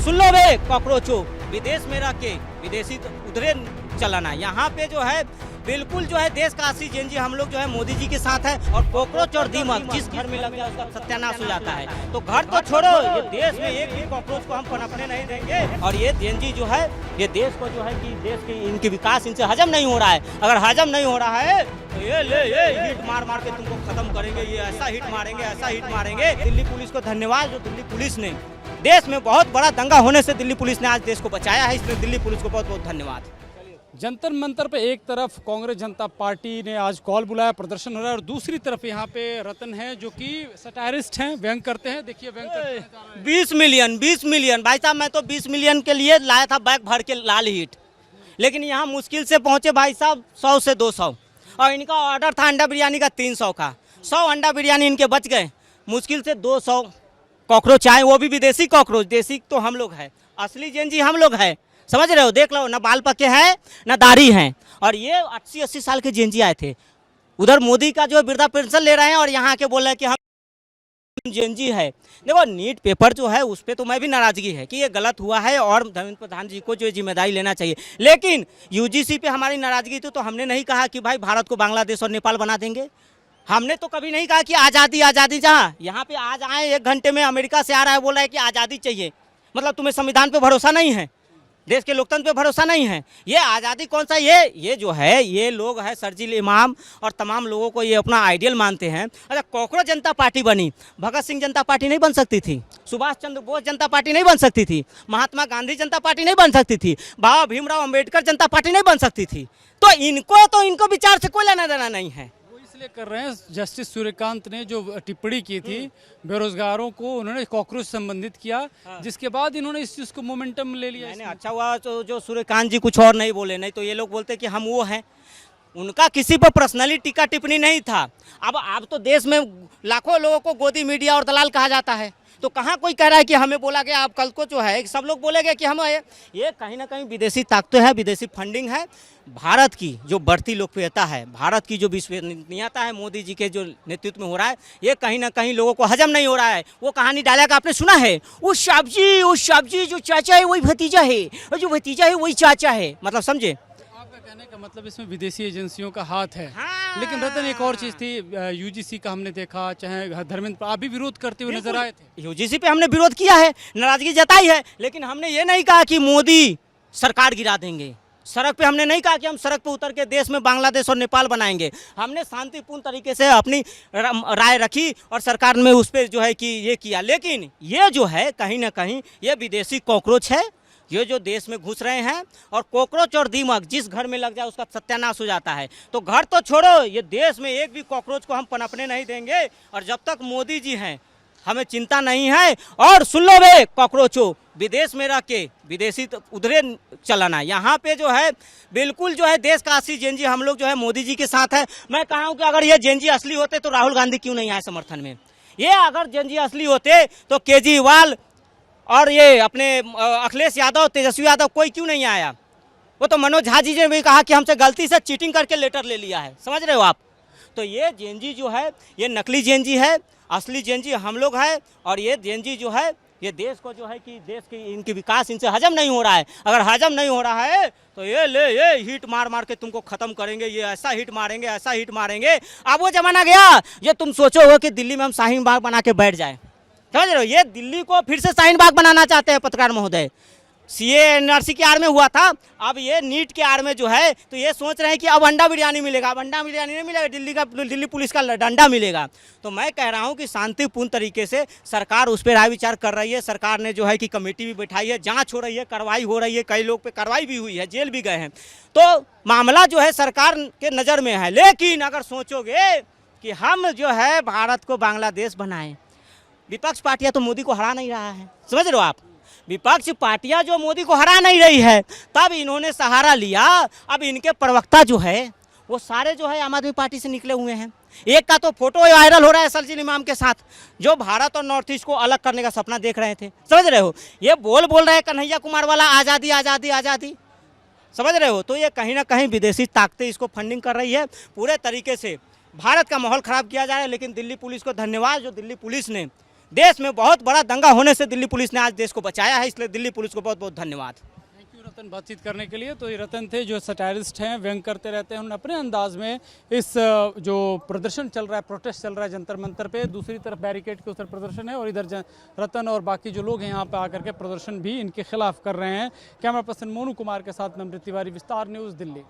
सुन लो बे कॉकरोचो, विदेश में रह के विदेशी तो उधरे चलाना। यहाँ पे जो है बिल्कुल जो है देश का असली जेएनजी हम लोग जो है मोदी जी के साथ है। और कॉकरोच और दीमक जिस घर में लग जाए उसका सत्यानाश हो जाता है। तो घर तो छोड़ो, ये देश में एक भी कॉकरोच को हम पनपने नहीं देंगे। और ये जेएनजी जो है ये देश को जो है कि देश की इनकी विकास इनसे हजम नहीं हो रहा है। अगर हजम नहीं हो रहा है तो ये हिट मार मार के तुमको खत्म करेंगे। ये ऐसा हिट मारेंगे, ऐसा हिट मारेंगे। दिल्ली पुलिस को धन्यवाद, जो दिल्ली पुलिस ने देश में बहुत बड़ा दंगा होने से दिल्ली पुलिस ने आज देश को बचाया है। इसमें दिल्ली पुलिस को बहुत बहुत धन्यवाद। जंतर मंतर पे एक तरफ कांग्रेस जनता पार्टी ने आज कॉल बुलाया, प्रदर्शन हो रहा है, और दूसरी तरफ यहाँ पे रतन है जो कि सटायरिस्ट हैं, व्यंग करते हैं। देखिए व्यंग करते हैं। 20 मिलियन भाई साहब, मैं तो 20 मिलियन के लिए लाया था बैग भर के लाल हिट, लेकिन यहाँ मुश्किल से पहुंचे भाई साहब 100 से 200। और इनका ऑर्डर था अंडा बिरयानी का 300 का। 100 अंडा बिरयानी इनके बच गए। मुश्किल से 200 कॉकरोच आए, वो भी विदेशी कॉकरोच। देसी तो हम लोग हैं, असली जेएनजी हम लोग हैं। समझ रहे हो, देख लो, ना बाल पके हैं ना दाढ़ी हैं। और ये 80-80 साल के जेएनजी आए थे। उधर मोदी का जो वृद्धा पेंशन ले रहे हैं और यहाँ के बोल रहे हैं कि हम जेएनजी है। देखो नीट पेपर जो है उस पर तो मैं भी नाराजगी है कि ये गलत हुआ है और धर्मेंद्र प्रधान जी को जो जिम्मेदारी लेना चाहिए। लेकिन यूजीसी पे हमारी नाराजगी थी, तो हमने नहीं कहा कि भाई भारत को बांग्लादेश और नेपाल बना देंगे। हमने तो कभी नहीं कहा कि आज़ादी आज़ादी। जहाँ यहाँ पे आज आए 1 घंटे में अमेरिका से आ रहा है, बोल रहा है कि आज़ादी चाहिए। मतलब तुम्हें संविधान पे भरोसा नहीं है, देश के लोकतंत्र पे भरोसा नहीं है। ये आज़ादी कौन सा, ये जो है ये लोग है शर्जील इमाम और तमाम लोगों को ये अपना आइडियल मानते हैं। अच्छा, कॉकरोच जनता पार्टी बनी, भगत सिंह जनता पार्टी नहीं बन सकती थी, सुभाष चंद्र बोस जनता पार्टी नहीं बन सकती थी, महात्मा गांधी जनता पार्टी नहीं बन सकती थी, बाबा भीमराव अम्बेडकर जनता पार्टी नहीं बन सकती थी। तो इनको विचार से कोई लेना देना नहीं है। इसलिए कर रहे हैं। जस्टिस सूर्यकांत ने जो टिप्पणी की थी बेरोजगारों को, उन्होंने कॉकरोच संबंधित किया, जिसके बाद इन्होंने इस चीज को मोमेंटम ले लिया। नहीं, अच्छा हुआ जो सूर्यकांत जी कुछ और नहीं बोले, नहीं तो ये लोग बोलते कि हम वो हैं। उनका किसी पर पर्सनली टीका टिप्पणी नहीं था। अब तो देश में लाखों लोगों को गोदी मीडिया और दलाल कहा जाता है, तो कहाँ कोई कह रहा है कि हमें बोला गया। आप कल को जो है सब लोग बोलेंगे कि हम ये कहीं ना कहीं विदेशी ताकतें हैं, विदेशी फंडिंग है। भारत की जो बढ़ती लोकप्रियता है, भारत की जो विश्वसनीयता है मोदी जी के जो नेतृत्व में हो रहा है, ये कहीं ना कहीं लोगों को हजम नहीं हो रहा है। वो कहानी डायलॉग आपने सुना है, उस सब्जी जो चाचा है वही भतीजा है, और जो भतीजा है वही चाचा है। मतलब समझे, कहने का मतलब इसमें विदेशी एजेंसियों का हाथ है। हाँ। लेकिन रतन एक और चीज थी, यूजीसी का हमने देखा, चाहे धर्मेंद्र आप भी विरोध करते हुए नजर आए थे। यूजीसी पे हमने विरोध किया है, नाराजगी जताई है, लेकिन हमने ये नहीं कहा कि मोदी सरकार गिरा देंगे। सड़क पे हमने नहीं कहा कि हम सड़क पे उतर के देश में बांग्लादेश और नेपाल बनाएंगे। हमने शांतिपूर्ण तरीके से अपनी राय रखी और सरकार में उस पर जो है कि ये किया। लेकिन ये जो है कहीं ना कहीं ये विदेशी कॉकरोच है, ये जो देश में घुस रहे हैं। और कॉकरोच और दीमक जिस घर में लग जाए उसका सत्यानाश हो जाता है। तो घर तो छोड़ो, ये देश में एक भी कॉकरोच को हम पनपने नहीं देंगे। और जब तक मोदी जी हैं हमें चिंता नहीं है। और सुन लो बे कॉकरोचो, विदेश में रह के विदेशी तो उधरे चलाना। यहाँ पे जो है बिल्कुल जो है देश का असली जेएनजी हम लोग जो है मोदी जी के साथ है। मैं कहा हूँ कि अगर ये जेएनजी असली होते तो राहुल गांधी क्यों नहीं आए समर्थन में। ये अगर जेएनजी असली होते तो केजरीवाल और ये अपने अखिलेश यादव, तेजस्वी यादव, कोई क्यों नहीं आया। वो तो मनोज झा जी ने भी कहा कि हमसे गलती से चीटिंग करके लेटर ले लिया है। समझ रहे हो आप। तो ये जेएनजी जो है ये नकली जेएनजी है, असली जेएनजी हम लोग है। और ये जेएनजी जो है ये देश को जो है कि देश की इनकी विकास इनसे हजम नहीं हो रहा है। अगर हजम नहीं हो रहा है तो ये हिट मार मार के तुमको खत्म करेंगे। ये ऐसा हिट मारेंगे, ऐसा हिट मारेंगे। अब वो जमाना गया जो तुम सोचो हो कि दिल्ली में हम शाहीन बाग बना के बैठ जाए। समझ रहे हो, ये दिल्ली को फिर से शाहीन बाग बनाना चाहते हैं पत्रकार महोदय। सीए एनआरसी की आड़ में हुआ था, अब ये नीट के आड़ में जो है तो ये सोच रहे हैं कि अब अंडा बिरयानी मिलेगा। अब अंडा बिरयानी नहीं मिलेगा, दिल्ली पुलिस का डंडा मिलेगा। तो मैं कह रहा हूं कि शांतिपूर्ण तरीके से सरकार उस पर राय विचार कर रही है। सरकार ने जो है कि कमेटी भी बैठाई है, जांच हो रही है, कार्रवाई हो रही है। कई लोग पे कार्रवाई भी हुई है, जेल भी गए हैं। तो मामला जो है सरकार के नज़र में है। लेकिन अगर सोचोगे कि हम जो है भारत को बांग्लादेश बनाएं, विपक्ष पार्टियां तो मोदी को हरा नहीं रहा है। समझ रहे हो आप, विपक्ष पार्टियां जो मोदी को हरा नहीं रही है, तब इन्होंने सहारा लिया। अब इनके प्रवक्ता जो है वो सारे जो है आम आदमी पार्टी से निकले हुए हैं। एक का तो फोटो वायरल हो रहा है शर्जील इमाम के साथ, जो भारत और नॉर्थ ईस्ट को अलग करने का सपना देख रहे थे। समझ रहे हो, ये बोल रहे हैं कन्हैया कुमार वाला आज़ादी आज़ादी आज़ादी। समझ रहे हो, तो ये कहीं ना कहीं विदेशी ताकतें इसको फंडिंग कर रही है। पूरे तरीके से भारत का माहौल ख़राब किया जा रहा है। लेकिन दिल्ली पुलिस को धन्यवाद, जो दिल्ली पुलिस ने देश में बहुत बड़ा दंगा होने से दिल्ली पुलिस ने आज देश को बचाया है, इसलिए दिल्ली पुलिस को बहुत बहुत धन्यवाद। थैंक यू रतन, बातचीत करने के लिए। तो ये रतन थे जो सटायरिस्ट हैं, व्यंग करते रहते हैं। उन्होंने अपने अंदाज में इस जो प्रदर्शन चल रहा है, प्रोटेस्ट चल रहा है जंतर मंतर पे, दूसरी तरफ बैरिकेड के उधर प्रदर्शन है और इधर रतन और बाकी जो लोग हैं यहाँ पे आकर के प्रदर्शन भी इनके खिलाफ कर रहे हैं। कैमरा पर्सन मोनू कुमार के साथ मैं अमृत तिवारी, विस्तार न्यूज़, दिल्ली।